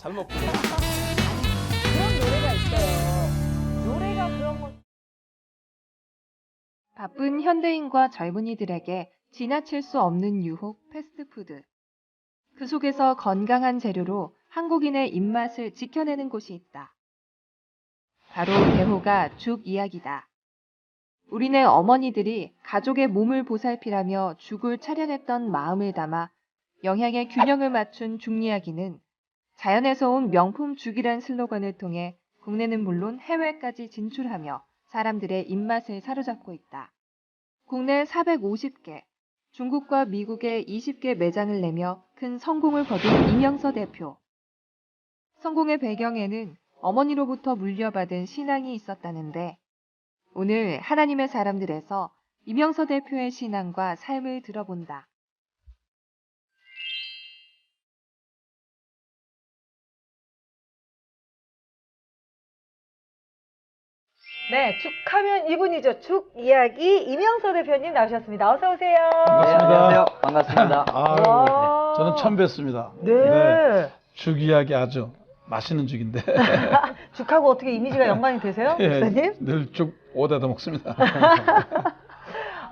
잘못 그런 노래가 있어요. 노래가 그런 거. 바쁜 현대인과 젊은이들에게 지나칠 수 없는 유혹 패스트푸드. 그 속에서 건강한 재료로 한국인의 입맛을 지켜내는 곳이 있다. 바로 대호가 죽 이야기다. 우리네 어머니들이 가족의 몸을 보살피라며 죽을 차려냈던 마음을 담아 영양의 균형을 맞춘 죽 이야기는 자연에서 온 명품 죽이란 슬로건을 통해 국내는 물론 해외까지 진출하며 사람들의 입맛을 사로잡고 있다. 국내 450개, 중국과 미국에 20개 매장을 내며 큰 성공을 거둔 이명서 대표. 성공의 배경에는 어머니로부터 물려받은 신앙이 있었다는데 오늘 하나님의 사람들에서 이명서 대표의 신앙과 삶을 들어본다. 네, 죽하면 이분이죠. 죽 이야기 이명서 대표님 나오셨습니다. 어서 오세요. 반갑습니다. 안녕하세요. 반갑습니다. 아유, 와. 저는 처음 뵙습니다. 네. 죽 이야기 아주 맛있는 죽인데. 죽하고 어떻게 이미지가 연관이 되세요, 목사님? 늘 죽 오다도 먹습니다.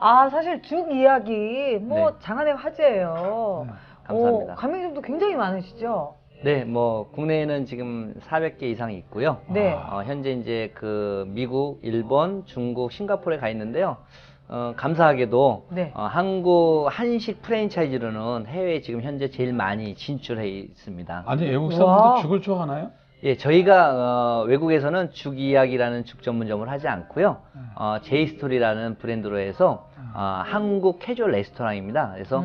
아, 사실 죽 이야기 뭐 네. 장안의 화제예요. 감사합니다. 가맹점도 굉장히 많으시죠? 네, 뭐 국내에는 지금 400개 이상이 있고요. 네. 현재 이제 그 미국, 일본, 중국, 싱가포르에 가 있는데요. 감사하게도 네. 한국 한식 프랜차이즈로는 해외에 지금 현재 제일 많이 진출해 있습니다. 아니, 외국 와. 사람들도 죽을 좋아하나요? 예, 저희가 외국에서는 죽 이야기라는 죽 전문점을 하지 않고요. 제이스토리라는 브랜드로 해서 한국 캐주얼 레스토랑입니다. 그래서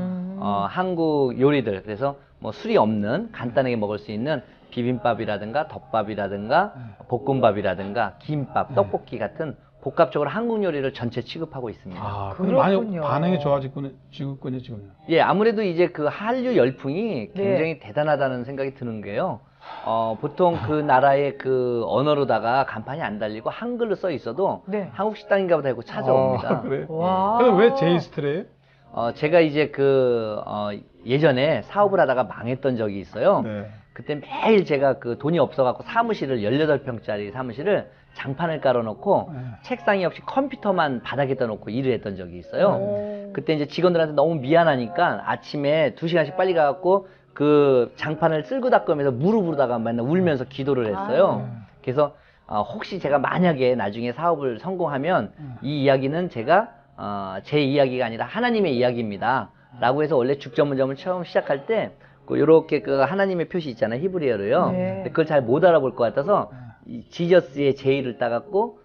한국 요리들, 그래서 뭐 술이 없는 간단하게 먹을 수 있는 비빔밥이라든가 덮밥이라든가 볶음밥이라든가 김밥, 떡볶이 같은 복합적으로 한국 요리를 전체 취급하고 있습니다. 아, 근데 많이 그렇군요. 반응이 좋아지군요, 지금요. 예, 아무래도 이제 그 한류 열풍이 네. 굉장히 대단하다는 생각이 드는 게요. 보통 그 나라의 그 언어로다가 간판이 안 달리고 한글로 써 있어도 네. 한국 식당인가 보다 하고 찾아옵니다. 그래? 와. 그럼 왜 제이스트래요? 제가 이제 예전에 사업을 하다가 망했던 적이 있어요. 네. 그때 매일 제가 그 돈이 없어갖고 사무실을 18평짜리 사무실을 장판을 깔아놓고 네. 책상이 없이 컴퓨터만 바닥에 떠놓고 일을 했던 적이 있어요. 오. 그때 이제 직원들한테 너무 미안하니까 아침에 2시간씩 빨리 가갖고 그 장판을 쓸고 닦으면서 무릎으로다가 맨날 울면서 기도를 했어요. 그래서 혹시 제가 만약에 나중에 사업을 성공하면 이 이야기는 제가 제 이야기가 아니라 하나님의 이야기입니다. 라고 해서 원래 죽 전문점을 처음 시작할 때 요렇게 그 하나님의 표시 있잖아요. 히브리어로요. 네. 근데 그걸 잘 못 알아볼 것 같아서 이 지저스의 J를 따갖고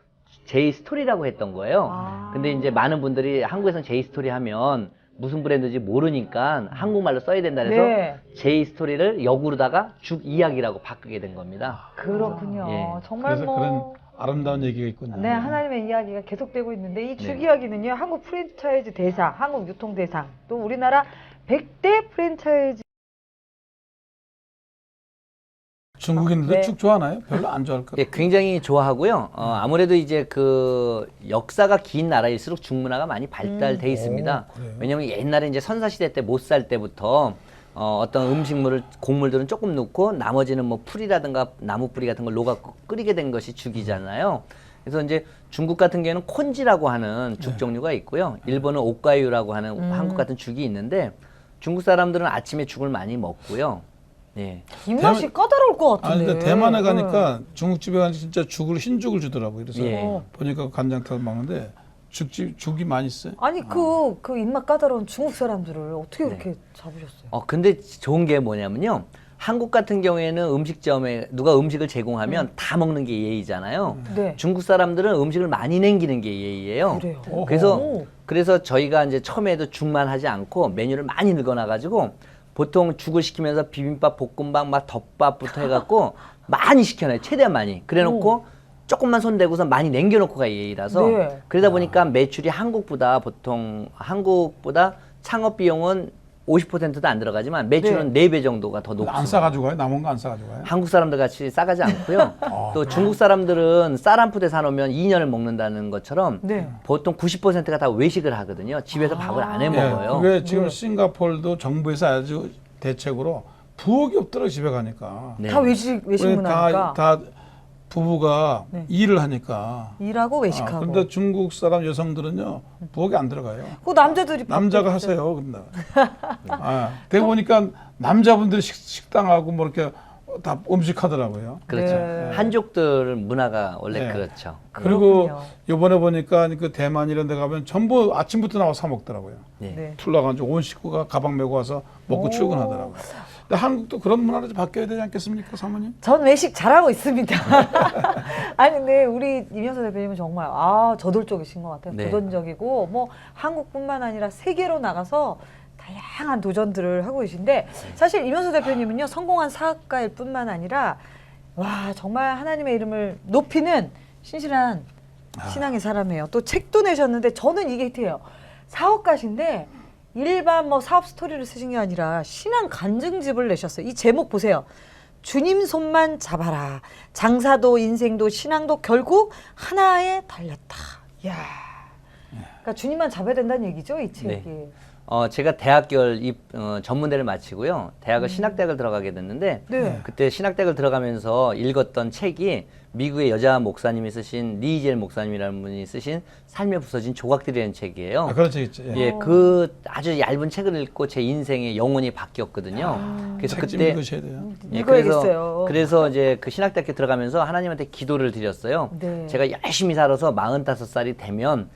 제이 스토리라고 했던 거예요. 아. 근데 이제 많은 분들이 한국에서는 제이 스토리 하면 무슨 브랜드인지 모르니까 한국말로 써야 된다 그래서 네. 제이 스토리를 역으로다가 죽 이야기라고 바꾸게 된 겁니다. 그렇군요. 예. 정말 그래서 그런 아름다운 얘기가 있군요. 네, 하나님의 이야기가 계속되고 있는데 이 죽 네. 이야기는요. 한국 프랜차이즈 대상, 한국 유통 대상, 또 우리나라 100대 프랜차이즈 중국인들도 네. 죽 좋아하나요? 별로 안 좋아할 것 예, 같아요. 굉장히 좋아하고요. 아무래도 이제 그 역사가 긴 나라일수록 죽 문화가 많이 발달돼 있습니다. 오, 그래요? 왜냐면 옛날에 이제 선사시대 때 못 살 때부터 어떤 음식물을, 곡물들은 조금 넣고 나머지는 뭐 풀이라든가 나무 뿌리 같은 걸 녹아 끓이게 된 것이 죽이잖아요. 그래서 이제 중국 같은 경우에는 콘지라고 하는 죽 종류가 있고요. 일본은 옥가유라고 하는 한국 같은 죽이 있는데 중국 사람들은 아침에 죽을 많이 먹고요. 예. 입맛이 까다로울 것 아니, 같은데. 근데 대만에 가니까 중국집에 가니까 진짜 흰죽을 주더라고요. 그래서 예. 보니까 간장탕 먹는데 죽이 많이 있어요. 아니 그 입맛 까다로운 중국 사람들을 어떻게 그렇게 잡으셨어요? 근데 좋은 게 뭐냐면요. 한국 같은 경우에는 음식점에 누가 음식을 제공하면 다 먹는 게 예의잖아요. 네. 중국 사람들은 음식을 많이 남기는 게 예의예요. 그래요. 오호. 그래서 저희가 이제 처음에도 죽만 하지 않고 메뉴를 많이 늘어놔가지고 보통 죽을 시키면서 비빔밥, 볶음밥, 막 덮밥부터 해갖고 많이 시켜놔요. 최대한 많이. 그래놓고 조금만 손대고서 많이 남겨놓고 가 예의라서 네. 그러다 보니까 매출이 한국보다 창업 비용은 50%도 안 들어가지만 매출은 4배 정도가 더 높습니다. 안 싸가지고 가요? 남은 거 안 싸가지고 가요? 한국 사람들 같이 싸가지 않고요. 또 중국 사람들은 쌀 한 푸대 사놓으면 2년을 먹는다는 것처럼 네. 보통 90%가 다 외식을 하거든요. 집에서 밥을 안 해 예, 먹어요. 그게 지금 싱가포르도 정부에서 아주 대책으로 부엌이 없더라고 집에 가니까. 네. 다 외식 문화니까. 다 부부가 네. 일을 하니까. 일하고 외식하고. 그런데 중국 사람 여성들은요 부엌에 안 들어가요. 그 남자들이 남자가 바쁘죠. 하세요. 근데. 되게 보니까 남자분들이 식당하고 뭐 이렇게 다 음식하더라고요. 그렇죠. 네. 한족들 문화가 원래 네. 그렇죠. 그리고 그렇군요. 이번에 보니까 그 대만 이런 데 가면 전부 아침부터 나와 사 먹더라고요. 네. 네. 풀러가지고 온 식구가 가방 메고 와서 먹고 오. 출근하더라고요. 근데 한국도 그런 문화로 좀 바뀌어야 되지 않겠습니까, 사모님? 전 외식 잘하고 있습니다. 아니 근데 우리 이명서 대표님은 정말 저돌적이신 것 같아요. 네. 도전적이고 뭐 한국뿐만 아니라 세계로 나가서 다양한 도전들을 하고 계신데 사실 이명서 대표님은요 성공한 사업가일 뿐만 아니라 와 정말 하나님의 이름을 높이는 신실한 신앙의 사람이에요. 또 책도 내셨는데 저는 이게 히트해요. 사업가신데 일반 뭐 사업 스토리를 쓰신 게 아니라 신앙 간증집을 내셨어요. 이 제목 보세요. 주님 손만 잡아라. 장사도 인생도 신앙도 결국 하나에 달렸다. 이야. 그러니까 주님만 잡아야 된다는 얘기죠, 이 책이. 네. 제가 대학교 전문대를 마치고요. 대학을 신학대학을 들어가게 됐는데 네. 그때 신학대학을 들어가면서 읽었던 책이 미국의 여자 목사님이 쓰신 리이젤 목사님이라는 분이 쓰신 삶에 부서진 조각들이라는 책이에요. 그런 책 있죠. 예. 예, 그 아주 얇은 책을 읽고 제 인생의 영혼이 바뀌었거든요. 그래서 책 좀 그때 읽으셔야 돼요. 예, 읽어야겠어요. 그래서 이제 그 신학대학교 들어가면서 하나님한테 기도를 드렸어요. 네. 제가 열심히 살아서 45살이 되면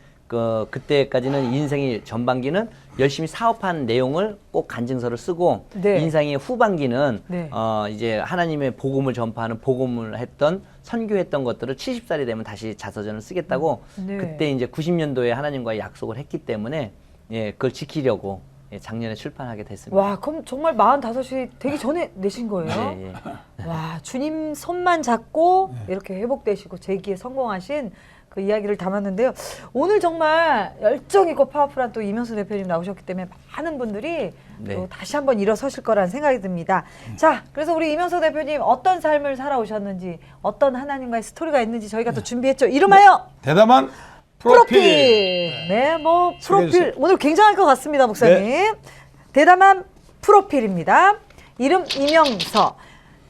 그때까지는 인생의 전반기는 열심히 사업한 내용을 꼭 간증서를 쓰고 네. 인생의 후반기는 네. 이제 하나님의 복음을 전파하는 복음을 했던 선교했던 것들을 70살이 되면 다시 자서전을 쓰겠다고 네. 그때 이제 90년도에 하나님과의 약속을 했기 때문에 예, 그걸 지키려고 예, 작년에 출판하게 됐습니다. 와, 그럼 정말 45이 되기 전에 내신 거예요? 예, 예. 와, 주님 손만 잡고 이렇게 회복되시고 재기에 성공하신 그 이야기를 담았는데요. 오늘 정말 열정 있고 파워풀한 또 이명수 대표님 나오셨기 때문에 많은 분들이 네. 또 다시 한번 일어서실 거라는 생각이 듭니다. 자, 그래서 우리 이명수 대표님 어떤 삶을 살아오셨는지 어떤 하나님과의 스토리가 있는지 저희가 또 준비했죠. 이름하여 대담한 프로필. 프로필. 네, 뭐 프로필 소개해주세요. 오늘 굉장할 것 같습니다, 목사님. 대담한 프로필입니다. 이름 이명서.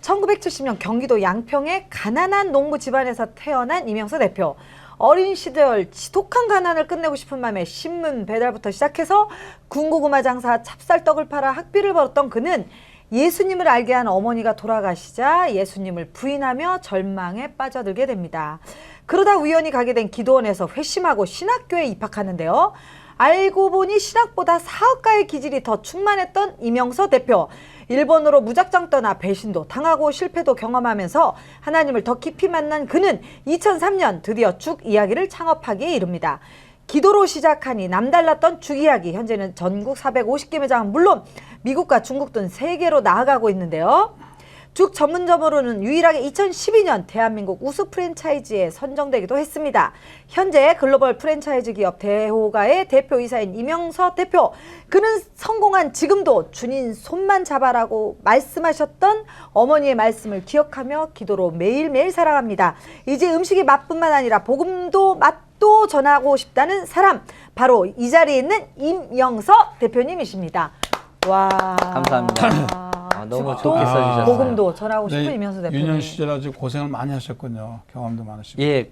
1970년 경기도 양평의 가난한 농부 집안에서 태어난 이명서 대표. 어린 시절 지독한 가난을 끝내고 싶은 마음에 신문 배달부터 시작해서 군고구마 장사 찹쌀떡을 팔아 학비를 벌었던 그는 예수님을 알게 한 어머니가 돌아가시자 예수님을 부인하며 절망에 빠져들게 됩니다. 그러다 우연히 가게 된 기도원에서 회심하고 신학교에 입학하는데요. 알고 보니 신학보다 사업가의 기질이 더 충만했던 이명서 대표. 일본으로 무작정 떠나 배신도 당하고 실패도 경험하면서 하나님을 더 깊이 만난 그는 2003년 드디어 죽 이야기를 창업하기에 이릅니다. 기도로 시작하니 남달랐던 죽 이야기, 현재는 전국 450개 매장은 물론 미국과 중국 등 세계로 나아가고 있는데요. 죽 전문점으로는 유일하게 2012년 대한민국 우수 프랜차이즈에 선정되기도 했습니다. 현재 글로벌 프랜차이즈 기업 대호가의 대표이사인 이명서 대표. 그는 성공한 지금도 주님 손만 잡아라고 말씀하셨던 어머니의 말씀을 기억하며 기도로 매일매일 살아갑니다. 이제 음식이 맛뿐만 아니라 복음도 맛도 전하고 싶다는 사람. 바로 이 자리에 있는 이명서 대표님이십니다. 와. 감사합니다. 너무 좋게 써주셨어요. 복음도 전하고 싶은 네, 이명서 대표님. 유년 시절 아주 고생을 많이 하셨군요. 경험도 많으시고. 예,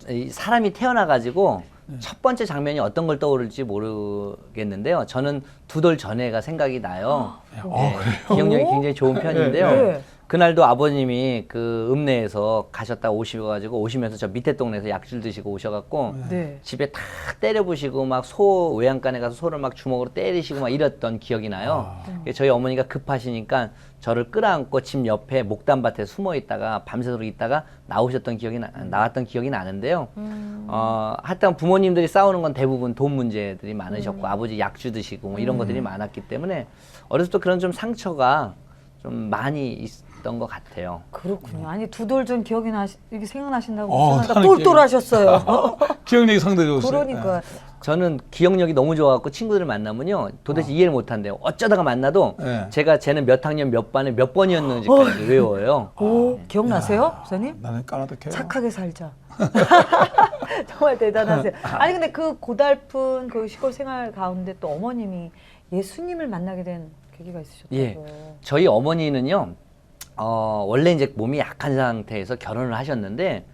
이 사람이 태어나가지고 첫 번째 장면이 어떤 걸 떠오를지 모르겠는데요. 저는 2돌 전에가 생각이 나요. 예, 기억력이 굉장히 좋은 편인데요. 네. 그날도 아버님이 그 읍내에서 가셨다 오셔가지고 오시면서 저 밑에 동네에서 약줄 드시고 오셔갖고 네. 집에 탁 때려부시고 막 소 외양간에 가서 소를 막 주먹으로 때리시고 막 이랬던 기억이 나요. 저희 어머니가 급하시니까 저를 끌어안고 집 옆에 목단밭에 숨어 있다가 밤새도록 있다가 나오셨던 기억이 나왔던 기억이 나는데요. 하여튼 부모님들이 싸우는 건 대부분 돈 문제들이 많으셨고 아버지 약주 드시고 뭐 이런 것들이 많았기 때문에 어렸을 때 그런 좀 상처가 좀 많이 있었던 것 같아요. 그렇군요. 아니 2돌 전 기억이 이게 생각나신다고 나는 똘똘하셨어요. 기억력이 상당히 좋으세요. 그러니까 저는 기억력이 너무 좋아갖고 친구들을 만나면요 도대체 이해를 못한대요. 어쩌다가 만나도 네. 제가 쟤는 몇 학년 몇 반에 몇 번이었는지까지 외워요. 오, 기억나세요, 목사님? 나는 까나득해요. 착하게 살자. 정말 대단하세요. 아니 근데 그 고달픈 그 시골 생활 가운데 또 어머님이 예수님을 만나게 된 계기가 있으셨다고. 예. 저희 어머니는요, 원래 이제 몸이 약한 상태에서 결혼을 하셨는데,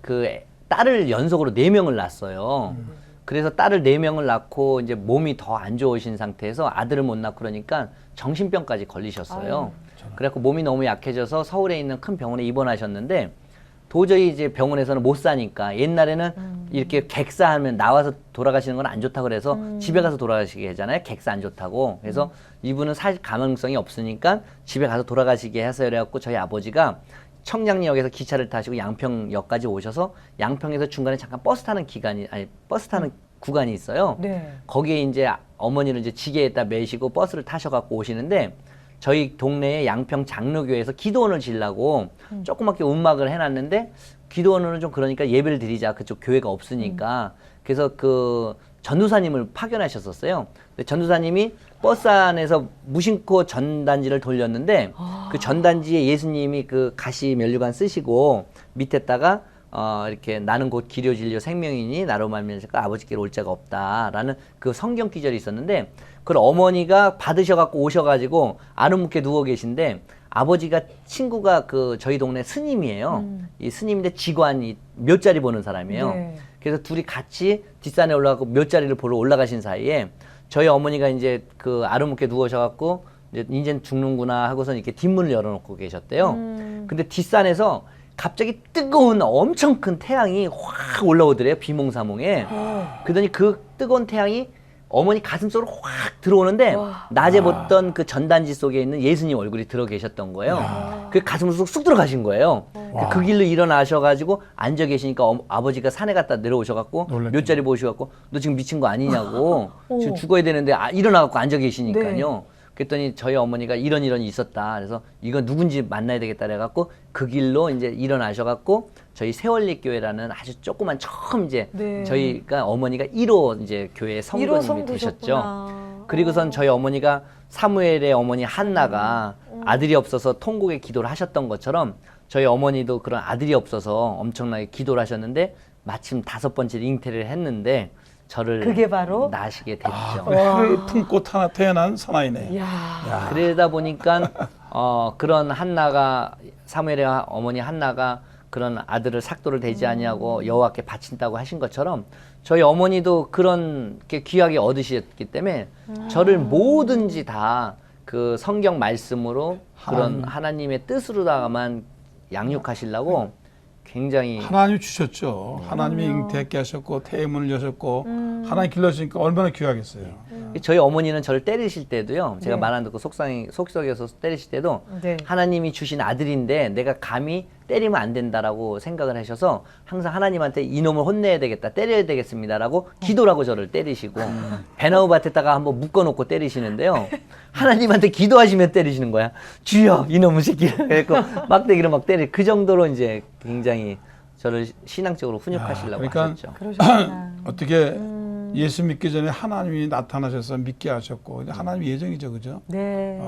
그 딸을 연속으로 4명을 낳았어요. 그래서 딸을 4명을 낳고 이제 몸이 더 안 좋으신 상태에서 아들을 못 낳고 그러니까 정신병까지 걸리셨어요. 그래갖고 몸이 너무 약해져서 서울에 있는 큰 병원에 입원하셨는데, 도저히 이제 병원에서는 못 사니까 옛날에는 이렇게 객사하면 나와서 돌아가시는 건 안 좋다고 그래서 집에 가서 돌아가시게 하잖아요. 객사 안 좋다고. 그래서 이분은 살 가능성이 없으니까 집에 가서 돌아가시게 해서 그래갖고 저희 아버지가 청량리역에서 기차를 타시고 양평역까지 오셔서 양평에서 중간에 잠깐 버스 타는 구간이 있어요. 네. 거기에 이제 어머니를 이제 지게에다 매시고 버스를 타셔갖고 오시는데 저희 동네에 양평 장로교회에서 기도원을 지려고 조그맣게 운막을 해놨는데 기도원은 좀 그러니까 예배를 드리자 그쪽 교회가 없으니까 그래서 그 전도사님을 파견하셨었어요. 근데 전도사님이 버스 안에서 무심코 전단지를 돌렸는데 그 전단지에 예수님이 그 가시 면류관 쓰시고 밑에다가 이렇게 나는 곧 길이요 진리요 생명이니 나로 말미암아 아버지께로 올 자가 없다라는 그 성경 기절이 있었는데 그걸 어머니가 받으셔갖고 오셔가지고 아름묵게 누워 계신데 아버지가 친구가 그 저희 동네 스님이에요. 이 스님인데 직관이 묘자리 보는 사람이에요. 네. 그래서 둘이 같이 뒷산에 올라가고 묘자리를 보러 올라가신 사이에 저희 어머니가 이제 그 아름묵게 누워셔갖고 이제 죽는구나 하고선 이렇게 뒷문을 열어놓고 계셨대요. 근데 뒷산에서 갑자기 뜨거운 엄청 큰 태양이 확 올라오더래요. 비몽사몽에. 그러더니 그 뜨거운 태양이 어머니 가슴 속으로 확 들어오는데 낮에 봤던 그 전단지 속에 있는 예수님 얼굴이 들어 계셨던 거예요. 그 가슴 속으로 쑥 들어가신 거예요. 그 길로 일어나셔가지고 앉아 계시니까 아버지가 산에 갔다 내려오셔갖고 놀랬겠네. 몇 자리 보셔갖고 너 지금 미친 거 아니냐고 지금 죽어야 되는데 일어나갖고 앉아 계시니까요. 그랬더니 저희 어머니가 이런 일이 있었다. 그래서 이거 누군지 만나야 되겠다 그래갖고 그 길로 이제 일어나셔갖고 저희 세월리 교회라는 아주 조그만 처음 이제 네. 저희가 어머니가 1호 이제 교회 성도님이 되셨죠. 그리고선 저희 어머니가 사무엘의 어머니 한나가 아들이 없어서 통곡의 기도를 하셨던 것처럼 저희 어머니도 그런 아들이 없어서 엄청나게 기도를 하셨는데 마침 5번째 잉태를 했는데 저를 그게 바로? 낳으시게 됐죠. 해를 품고 태어난 사나이네. 야. 그러다 보니까 그런 한나가 사무엘의 어머니 한나가 그런 아들을 삭도를 대지 아니하고 여호와께 바친다고 하신 것처럼 저희 어머니도 그런 게 귀하게 얻으셨기 때문에 저를 뭐든지 다 그 성경 말씀으로 그런 하나님의 뜻으로다가만 양육하시려고 굉장히 하나님이 주셨죠. 하나님이 잉태했게 하셨고 태의 문을 여셨고 하나님 길러주니까 얼마나 귀하겠어요. 저희 어머니는 저를 때리실 때도요. 제가 네. 말 안 듣고 속썩여서 때리실 때도 네. 하나님이 주신 아들인데 내가 감히 때리면 안 된다라고 생각을 하셔서 항상 하나님한테 이놈을 혼내야 되겠다, 때려야 되겠습니다라고 기도라고 저를 때리시고 배나무밭에다가 한번 묶어놓고 때리시는데요. 하나님한테 기도하시면 때리시는 거야. 주여 이놈의 새끼를 그래서 막대기로 막 때리. 그 정도로 이제 굉장히 저를 신앙적으로 훈육하시려고 그러니까 하셨죠. 그러셨구나. 어떻게 예수 믿기 전에 하나님이 나타나셔서 믿게 하셨고 이제 하나님 예정이죠, 그죠? 네.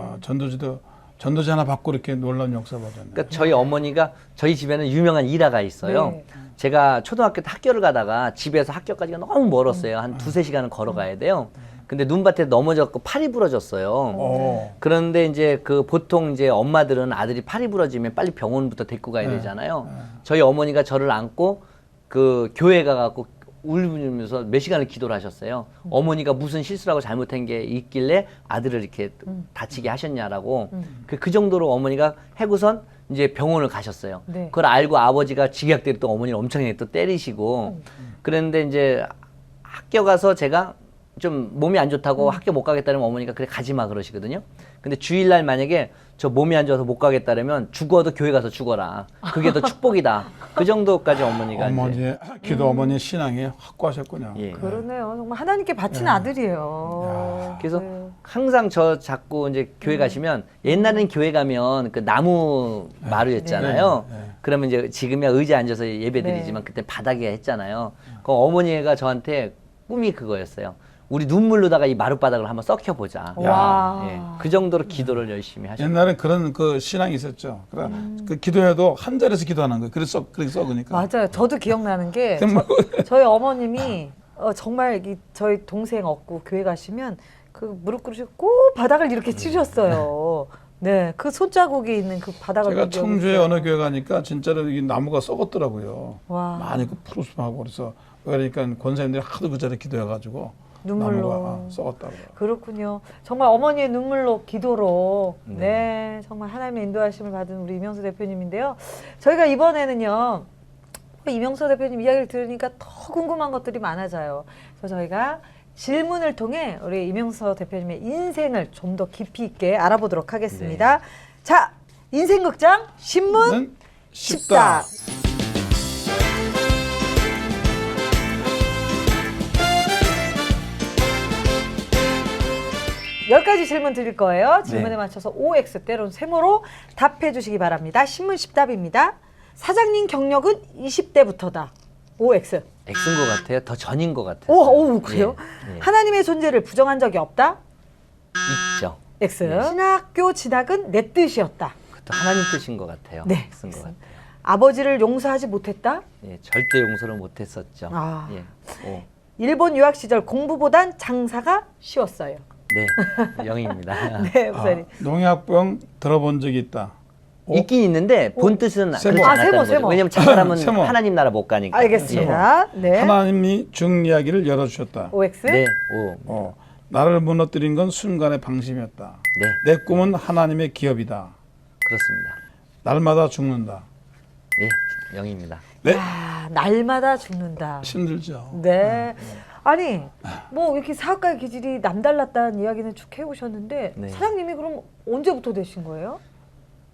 전도지 하나 받고 이렇게 놀라운 역사 받았네요. 그러니까 저희 어머니가 저희 집에는 유명한 일화가 있어요. 네. 제가 초등학교 때 학교를 가다가 집에서 학교까지가 너무 멀었어요. 한 2-3시간은 걸어가야 돼요. 근데 눈밭에 넘어졌고 팔이 부러졌어요. 그런데 이제 그 보통 이제 엄마들은 아들이 팔이 부러지면 빨리 병원부터 데리고 가야 되잖아요. 저희 어머니가 저를 안고 그 교회 가갖고 울면서 몇 시간을 기도를 하셨어요. 어머니가 무슨 실수라고 잘못한 게 있길래 아들을 이렇게 다치게 하셨냐라고. 그 정도로 어머니가 해고선 이제 병원을 가셨어요. 네. 그걸 알고 아버지가 직약대로 또 어머니를 엄청나게 또 때리시고 그랬는데 이제 학교 가서 제가 좀 몸이 안 좋다고 학교 못 가겠다면 어머니가 그래 가지 마 그러시거든요. 근데 주일날 만약에 저 몸이 안 좋아서 못 가겠다면 죽어도 교회 가서 죽어라. 그게 더 축복이다. 그 정도까지 어머니가 이제 어머니의 기도 어머니의 신앙이 확고하셨군요. 예. 그러네요. 정말 하나님께 바친 아들이에요. 그래서 네. 항상 저 자꾸 이제 교회 가시면 옛날엔 교회 가면 그 나무 마루였잖아요. 그러면 이제 지금이야 의자에 앉아서 예배 드리지만 그때 바닥에 했잖아요. 그 어머니가 저한테 꿈이 그거였어요. 우리 눈물로다가 이 마룻바닥을 한번 썩혀보자. 와. 예, 그 정도로 기도를 열심히 하셨어요. 옛날에 그런 그 신앙이 있었죠. 그 기도해도 한 자리에서 기도하는 거예요. 그래서 그렇게 썩으니까. 맞아요. 저도 기억나는 게 정말. 저희 어머님이 정말 저희 동생 얻고 교회 가시면 그 무릎 꿇으시고 꼭 바닥을 이렇게 치셨어요. 네, 그 손자국이 있는 그 바닥을 제가 본 기억이 청주에 있어요. 어느 교회 가니까 진짜로 이 나무가 썩었더라고요. 와. 많이 그 푸르스름하고 그래서 그러니까 권사님들이 하도 그 자리에 기도해가지고 눈물로. 나무가 썩었다고요. 그렇군요. 정말 어머니의 눈물로 기도로 네. 네 정말 하나님의 인도하심을 받은 우리 이명수 대표님인데요. 저희가 이번에는요 이명수 대표님 이야기를 들으니까 더 궁금한 것들이 많아져요. 그래서 저희가 질문을 통해 우리 이명수 대표님의 인생을 좀 더 깊이 있게 알아보도록 하겠습니다. 자, 인생극장 신문 는 쉽다. 쉽다. 열 가지 질문 드릴 거예요. 질문에 네. 맞춰서 OX 때론 세모로 답해 주시기 바랍니다. 신문 10답입니다. 사장님 경력은 20대부터다. OX. X인 것 같아요. 더 전인 것 같아요. 오, 그래요? 예. 하나님의 존재를 부정한 적이 없다. 있죠. X. 네. 신학교 진학은 내 뜻이었다. 그것도 하나님 뜻인 것 같아요. 네. X인 것 같아요. 아버지를 용서하지 못했다. 예, 절대 용서를 못했었죠. 아. 예. 오. 일본 유학 시절 공부보단 장사가 쉬웠어요. 네, 0입니다. 네, 목사님. 농약병 들어본 적이 있다. 오. 있긴 있는데 본 뜻은 세모. 그렇지 아, 않았다는 세모, 거죠. 세모. 왜냐면 저 사람은 세모. 하나님 나라 못 가니까. 알겠습니다. 네. 하나님이 중 이야기를 열어주셨다. OX. 예. 네, 오. 나를 무너뜨린 건 순간의 방심이었다. 네, 내 꿈은 하나님의 기업이다. 그렇습니다. 날마다 죽는다. 네, 0입니다. 네, 아, 날마다 죽는다. 힘들죠. 네. 아니, 뭐 이렇게 사업가의 기질이 남달랐다는 이야기는 쭉 해오셨는데 네. 사장님이 그럼 언제부터 되신 거예요?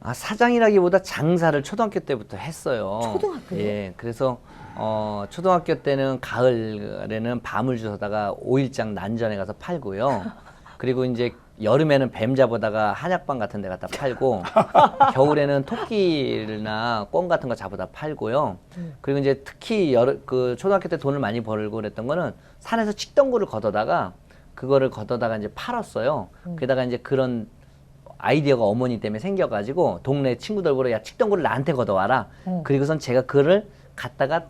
아, 사장이라기보다 장사를 초등학교 때부터 했어요. 초등학교요? 예, 그래서 초등학교 때는 가을에는 밤을 주워다가 5일장 난전에 가서 팔고요. 그리고 이제 여름에는 뱀 잡아다가 한약방 같은 데 갖다 팔고 겨울에는 토끼나 꿩 같은 거 잡아다 팔고요. 그리고 이제 특히 그 초등학교 때 돈을 많이 벌고 그랬던 거는 산에서 칡덩굴을 걷어다가 그거를 걷어다가 이제 팔았어요. 게다가 이제 그런 아이디어가 어머니 때문에 생겨가지고 동네 친구들 보러 야 칡덩굴을 나한테 걷어와라. 그리고선 제가 그거를 갖다가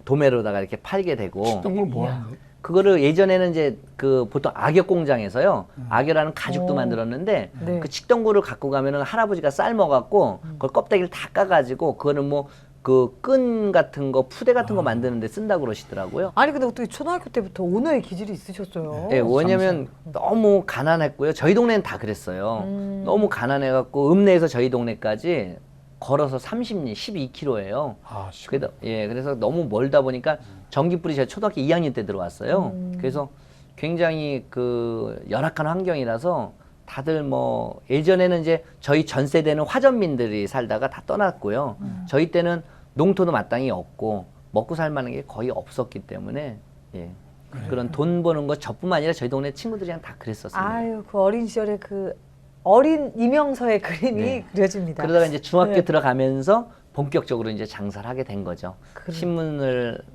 도매로다가 이렇게 팔게 되고 어떤 걸 뭐 하는데? 그거를 예전에는 이제 그 보통 악역 공장에서요 악여라는 가죽도 오. 만들었는데 네. 그 칡덩굴을 갖고 가면은 할아버지가 삶아갖고 그걸 껍데기를 다 까가지고 그거는 뭐 그 끈 같은 거 푸대 같은 거 만드는데 쓴다고 그러시더라고요. 아니 근데 어떻게 초등학교 때부터 언어의 기질이 있으셨어요? 예, 왜냐면 너무 가난했고요. 저희 동네는 다 그랬어요. 너무 가난해갖고 읍내에서 저희 동네까지 걸어서 30리, 12km예요. 아, 씨. 그래서 너무 멀다 보니까 전기불이 제가 초등학교 2학년 때 들어왔어요. 그래서 굉장히 그 열악한 환경이라서 다들 뭐 예전에는 이제 저희 전 세대는 화전민들이 살다가 다 떠났고요. 저희 때는 농토도 마땅히 없고 먹고 살 만한 게 거의 없었기 때문에 예. 그런 돈 버는 거 저뿐만 아니라 저희 동네 친구들이랑 다 그랬었습니다. 아유 그 어린 시절에 그 어린 이명서의 그림이 네. 그려집니다. 그러다가 이제 중학교 네. 들어가면서 본격적으로 이제 장사를 하게 된 거죠. 그래.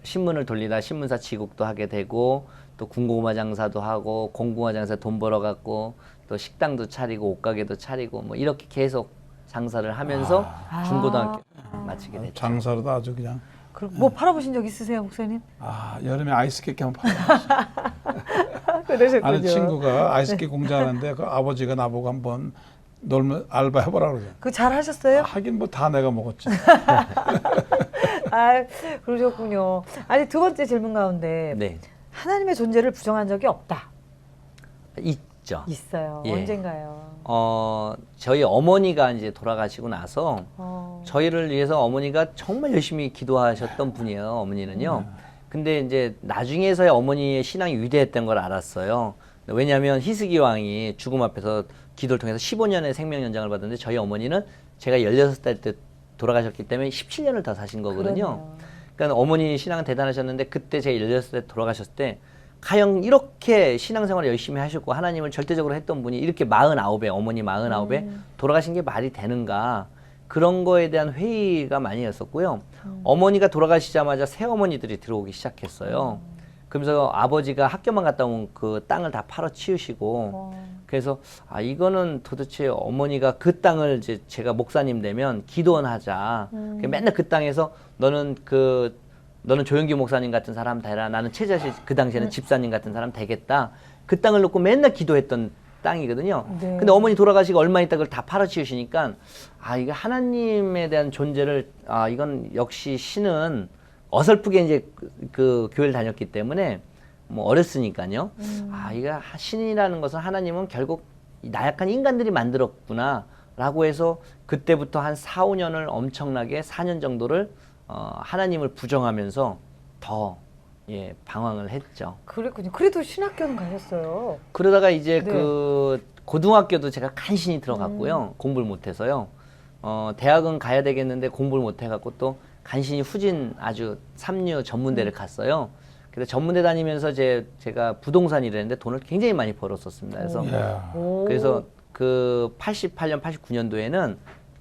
신문을 돌리다 신문사 취급도 하게 되고 또 군고구마 장사도 하고 공구마 장사 돈 벌어 갖고 또 식당도 차리고 옷가게도 차리고 뭐 이렇게 계속 장사를 하면서 중고등학교 마치게 됐죠. 장사로도 아주 그냥 그럼 뭐 팔아보신 적 있으세요, 목사님? 여름에 아이스케이크 한번 팔아봤어요. 그러셨군요. 아는 친구가 아이스케이크 공장하는데 그 아버지가 나보고 한번 놀면 알바 해보라 그러죠. 그 잘 하셨어요? 하긴 뭐 다 내가 먹었지. 아, 그러셨군요. 아니 두 번째 질문 가운데 네, 하나님의 존재를 부정한 적이 없다. 있죠. 있어요. 예. 언젠가요? 저희 어머니가 이제 돌아가시고 나서 어. 저희를 위해서 어머니가 정말 열심히 기도하셨던 분이에요. 어머니는요. 근데 이제 나중에서야 어머니의 신앙이 위대했던 걸 알았어요. 왜냐하면 희스기 왕이 죽음 앞에서 기도를 통해서 15년의 생명 연장을 받았는데 저희 어머니는 제가 16살 때 돌아가셨기 때문에 17년을 더 사신 거거든요. 그러네요. 그러니까 어머니 신앙은 대단하셨는데 그때 제가 16살 때 돌아가셨을 때 가령 이렇게 신앙생활을 열심히 하셨고 하나님을 절대적으로 했던 분이 이렇게 49에 어머니 49에 돌아가신 게 말이 되는가 그런 거에 대한 회의가 많이 했었고요. 어머니가 돌아가시자마자 새어머니들이 들어오기 시작했어요. 그러면서 아버지가 학교만 갔다 온 그 땅을 다 팔아 치우시고 그래서 이거는 도대체 어머니가 그 땅을 이제 제가 목사님 되면 기도원 하자. 맨날 그 땅에서 너는 조영기 목사님 같은 사람 되라. 나는 최자실 그 당시에는 집사님 같은 사람 되겠다. 그 땅을 놓고 맨날 기도했던 땅이거든요. 네. 근데 어머니 돌아가시고 얼마 있다 그걸 다 팔아치우시니까 아 이게 하나님에 대한 존재를 아 이건 역시 신은 어설프게 이제 그 교회를 다녔기 때문에 뭐 어렸으니까요. 아 이게 신이라는 것은 하나님은 결국 나약한 인간들이 만들었구나라고 해서 그때부터 한 4, 5년을 엄청나게 4년 정도를 하나님을 부정하면서 더 예, 방황을 했죠. 그랬군요. 그래도 신학교는 가셨어요. 그러다가 이제 네. 그 고등학교도 제가 간신히 들어갔고요. 공부를 못해서요. 대학은 가야 되겠는데 공부를 못해갖고 또 간신히 후진 아주 삼류 전문대를 갔어요. 그래서 전문대 다니면서 제가 부동산 일을 했는데 돈을 굉장히 많이 벌었었습니다. 그래서 이야. 오. 그래서 그 88년, 89년도에는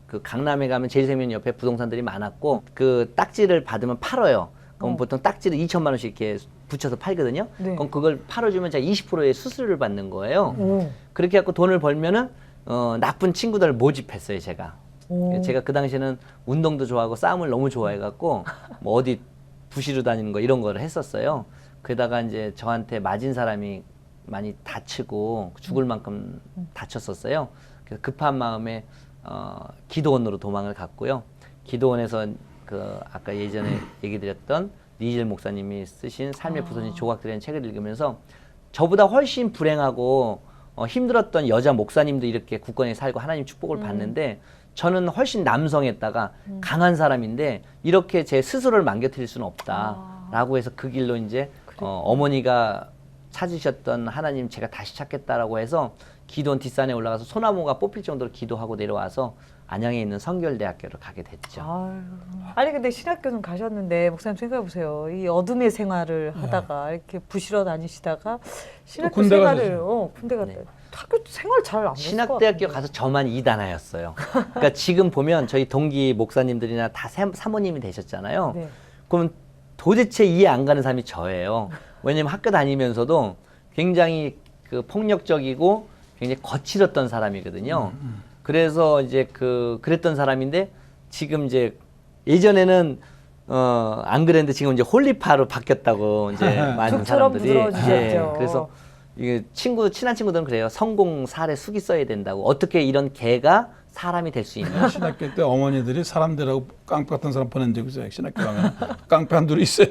그 강남에 가면 제일생명 옆에 부동산들이 많았고 그 딱지를 받으면 팔아요. 그럼 보통 딱지를 2천만 원씩 이렇게 붙여서 팔거든요. 네. 그럼 그걸 팔아주면 제가 20%의 수수료를 받는 거예요. 오. 그렇게 해갖고 돈을 벌면은 나쁜 친구들을 모집했어요, 제가. 오. 제가 그 당시에는 운동도 좋아하고 싸움을 너무 좋아해갖고 뭐 어디 부시러 다니는 거 이런 거를 했었어요. 그러다가 이제 저한테 맞은 사람이 많이 다치고 죽을 만큼 다쳤었어요. 그래서 급한 마음에 기도원으로 도망을 갔고요. 기도원에서 그 아까 예전에 얘기 드렸던 리질 목사님이 쓰신 삶의 부서진 조각들이라는 책을 읽으면서 저보다 훨씬 불행하고 힘들었던 여자 목사님도 이렇게 굳건히 살고 하나님 축복을 받는데 저는 훨씬 남성했다가 강한 사람인데 이렇게 제 스스로를 망가뜨릴 수는 없다라고 해서 그 길로 이제 어머니가 찾으셨던 하나님 제가 다시 찾겠다라고 해서 기도원 뒷산에 올라가서 소나무가 뽑힐 정도로 기도하고 내려와서 안양에 있는 성결대학교를 가게 됐죠. 아유. 아니 근데 신학교는 가셨는데 목사님 생각해 보세요. 이 어둠의 생활을 하다가 이렇게 부시러 다니시다가 신학교 군대 생활을 가셨죠. 군대 갔다. 네. 학교 생활 잘 안 했을 것 신학대학교 같은데. 가서 저만 2단하였어요. 그러니까 지금 보면 저희 동기 목사님들이나 다 사모님이 되셨잖아요. 네. 그럼 도대체 이해 안 가는 사람이 저예요. 왜냐면 학교 다니면서도 굉장히 그 폭력적이고 굉장히 거칠었던 사람이거든요. 그래서 이제 그랬던 사람인데 지금 이제 예전에는 안 그랬는데 지금 이제 홀리파로 바뀌었다고 이제 많은 죽처럼 사람들이 부드러워지셨죠. 그래서 이게 친한 친구들은 그래요. 성공 사례 숙이 써야 된다고. 어떻게 이런 개가 사람이 될 수 있냐. 신학교 때 어머니들이 사람들하고 깡패 같은 사람 보낸 적이 있어요. 신학교 가면 깡패 한둘이 있어요.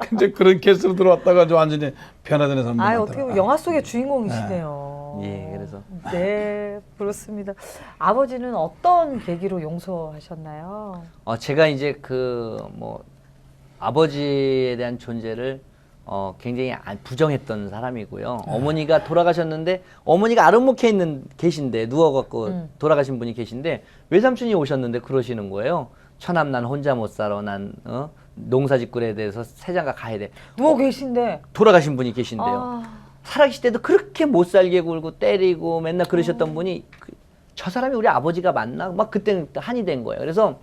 근데 그런 케이스로 들어왔다가 좀 완전히 변화되는 사람들 아 많더라. 어떻게 보면 영화 속의 주인공이시네요. 예, 그래서 네 그렇습니다. 아버지는 어떤 계기로 용서하셨나요? 제가 이제 뭐 아버지에 대한 존재를 굉장히 부정했던 사람이고요. 어머니가 돌아가셨는데 어머니가 아름목해 계신데 누워갖고 돌아가신 분이 계신데 외삼촌이 오셨는데 그러시는 거예요. 처남 난 혼자 못 살아. 난 농사짓굴에 대해서 세장가 가야 돼. 누워 계신데 돌아가신 분이 계신데요. 아, 살아계실 때도 그렇게 못 살게 굴고 때리고 맨날 그러셨던 분이 저 사람이 우리 아버지가 맞나? 막 그때는 한이 된 거예요. 그래서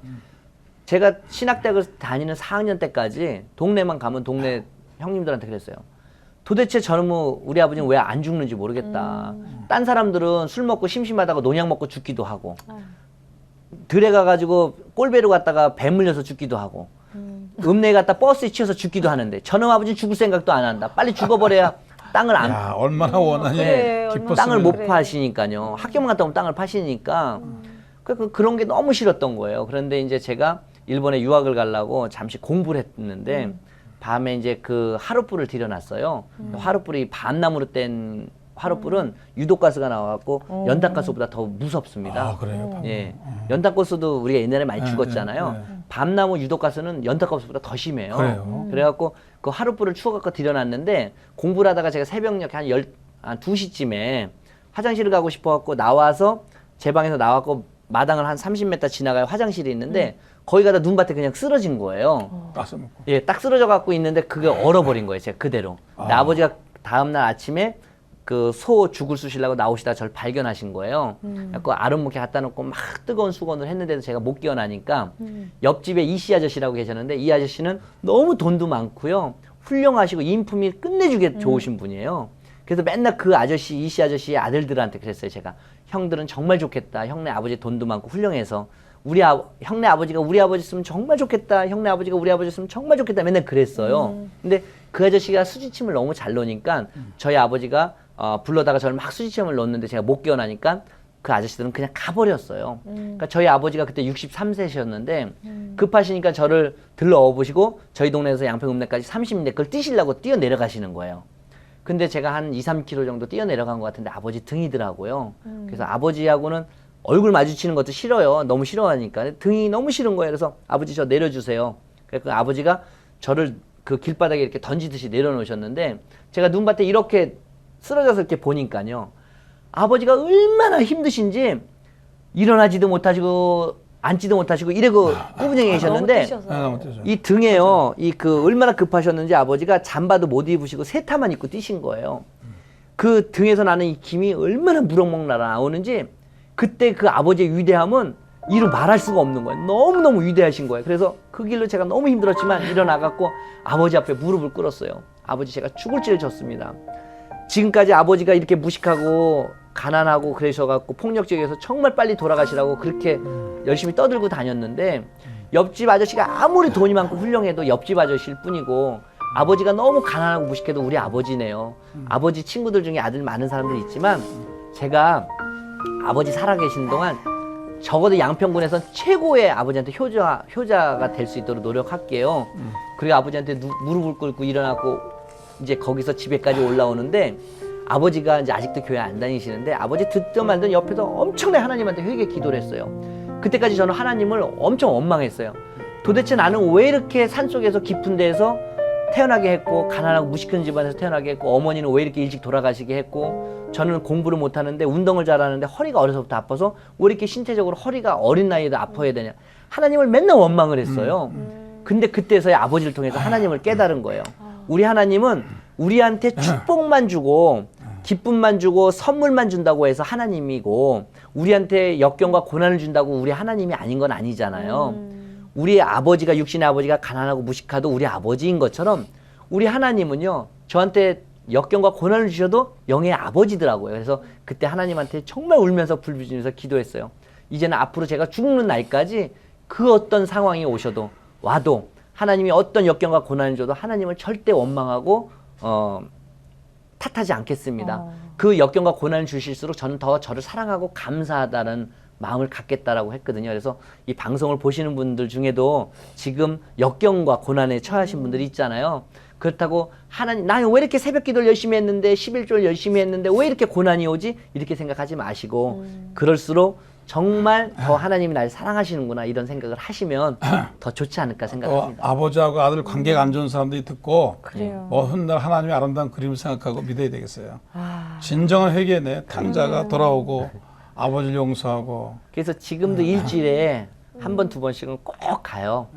제가 신학대학을 다니는 4학년 때까지 동네만 가면 동네 형님들한테 그랬어요. 도대체 저는 뭐 우리 아버지는 왜 안 죽는지 모르겠다. 딴 사람들은 술 먹고 심심하다가 농약 먹고 죽기도 하고 들에 가가지고 꼴배로 갔다가 배 물려서 죽기도 하고 읍내에 갔다 버스에 치여서 죽기도 하는데 저놈 아버지는 죽을 생각도 안 한다. 빨리 죽어버려야 땅을 안 야, 얼마나 원하니 그래, 깊었으면. 땅을 못 그래. 파시니까요. 학교만 갔다 오면 땅을 파시니까 그런 게 너무 싫었던 거예요. 그런데 이제 제가 일본에 유학을 가려고 잠시 공부를 했는데 밤에 이제 그 하룻불을 들여놨어요. 하룻불이 밤나무로 뗀 화롯불은 유독가스가 나와갖고 연탄가스보다 더 무섭습니다. 아, 그래요? 예, 연탄가스도 우리가 옛날에 많이 네, 죽었잖아요. 네, 네. 밤나무 유독가스는 연탄가스보다 더 심해요. 그래요? 그래갖고 그 하룻불을 추워갖고 들여놨는데 공부를 하다가 제가 새벽녘 한 2시쯤에 화장실을 가고 싶어갖고 나와서 제 방에서 나왔고 마당을 한 30m 지나가야 화장실이 있는데 거기 가다 눈밭에 그냥 쓰러진 거예요. 가스 먹고. 예, 딱 쓰러져 갖고 있는데 그게 얼어버린 거예요, 제가 그대로. 근데 아버지가 다음날 아침에 그 소 죽을 쑤시려고 나오시다가 저를 발견하신 거예요. 그래서 아름목에 갖다 놓고 막 뜨거운 수건을 했는데도 제가 못 깨어나니까 옆집에 이씨 아저씨라고 계셨는데 이 아저씨는 너무 돈도 많고요. 훌륭하시고 인품이 끝내주게 좋으신 분이에요. 그래서 맨날 그 아저씨, 이씨 아저씨의 아들들한테 그랬어요, 제가. 형들은 정말 좋겠다. 형네 아버지 돈도 많고 훌륭해서 형네 아버지가 우리 아버지였으면 정말 좋겠다. 형네 아버지가 우리 아버지였으면 정말 좋겠다. 맨날 그랬어요. 근데 그 아저씨가 수지침을 너무 잘 놓으니까 저희 아버지가 불러다가 저를 막 수지침을 놓는데 제가 못 깨어나니까 그 아저씨들은 그냥 가버렸어요. 그러니까 저희 아버지가 그때 63세셨는데 급하시니까 저를 들러 보시고 저희 동네에서 양평읍내까지 30m 그걸 뛰시려고 뛰어 내려가시는 거예요. 근데 제가 한 2, 3km 정도 뛰어 내려간 것 같은데 아버지 등이더라고요. 그래서 아버지하고는 얼굴 마주치는 것도 싫어요. 너무 싫어하니까. 등이 너무 싫은 거예요. 그래서 아버지 저 내려주세요. 그래서 아버지가 저를 그 길바닥에 이렇게 던지듯이 내려놓으셨는데 제가 눈밭에 이렇게 쓰러져서 이렇게 보니까요. 아버지가 얼마나 힘드신지 일어나지도 못하시고 앉지도 못하시고 이래고 꾸부정해 계셨는데 이 등에요. 이 그 얼마나 급하셨는지 아버지가 잠바도 못 입으시고 세타만 입고 뛰신 거예요. 그 등에서 나는 이 김이 얼마나 무럭먹 나오는지 그때 그 아버지의 위대함은 이루 말할 수가 없는 거예요. 너무너무 위대하신 거예요. 그래서 그 길로 제가 너무 힘들었지만 일어나갖고 아버지 앞에 무릎을 꿇었어요. 아버지 제가 죽을 죄를 졌습니다. 지금까지 아버지가 이렇게 무식하고 가난하고 그러셔갖고 폭력적이어서 정말 빨리 돌아가시라고 그렇게 열심히 떠들고 다녔는데 옆집 아저씨가 아무리 돈이 많고 훌륭해도 옆집 아저씨일 뿐이고 아버지가 너무 가난하고 무식해도 우리 아버지네요. 아버지 친구들 중에 아들 많은 사람들이 있지만 제가 아버지 살아계신 동안 적어도 양평군에선 최고의 아버지한테 효자가 될 수 있도록 노력할게요. 그리고 아버지한테 무릎을 꿇고 일어나고 이제 거기서 집에까지 올라오는데 아버지가 이제 아직도 교회 안 다니시는데 아버지 듣든 말든 옆에서 엄청나게 하나님한테 회개 기도를 했어요. 그때까지 저는 하나님을 엄청 원망했어요. 도대체 나는 왜 이렇게 산속에서 깊은 데에서 태어나게 했고 가난하고 무식한 집안에서 태어나게 했고 어머니는 왜 이렇게 일찍 돌아가시게 했고 저는 공부를 못하는데 운동을 잘하는데 허리가 어려서부터 아파서 왜 이렇게 신체적으로 허리가 어린 나이에도 아파야 되냐. 하나님을 맨날 원망을 했어요. 근데 그때서야 아버지를 통해서 하나님을 깨달은 거예요. 우리 하나님은 우리한테 축복만 주고 기쁨만 주고 선물만 준다고 해서 하나님이고 우리한테 역경과 고난을 준다고 우리 하나님이 아닌 건 아니잖아요. 우리 아버지가 육신의 아버지가 가난하고 무식하도 우리 아버지인 것처럼 우리 하나님은요 저한테 역경과 고난을 주셔도 영의 아버지더라고요. 그래서 그때 하나님한테 정말 울면서 불비지면서 기도했어요. 이제는 앞으로 제가 죽는 날까지 그 어떤 상황이 오셔도 와도 하나님이 어떤 역경과 고난을 줘도 하나님을 절대 원망하고 탓하지 않겠습니다. 그 역경과 고난을 주실수록 저는 더 저를 사랑하고 감사하다는 마음을 갖겠다라고 했거든요. 그래서 이 방송을 보시는 분들 중에도 지금 역경과 고난에 처하신 분들이 있잖아요. 그렇다고 하나님 나는 왜 이렇게 새벽 기도를 열심히 했는데 11조를 열심히 했는데 왜 이렇게 고난이 오지? 이렇게 생각하지 마시고 그럴수록 정말 더 하나님이 날 사랑하시는구나 이런 생각을 하시면 더 좋지 않을까 생각합니다. 아버지하고 아들 관계가 안 좋은 사람들이 듣고 그래요. 훗날 하나님의 아름다운 그림을 생각하고 믿어야 되겠어요. 진정한 회개네. 탕자가 돌아오고 아버지를 용서하고 그래서 지금도 일주일에 한 번, 두 번씩은 꼭 가요.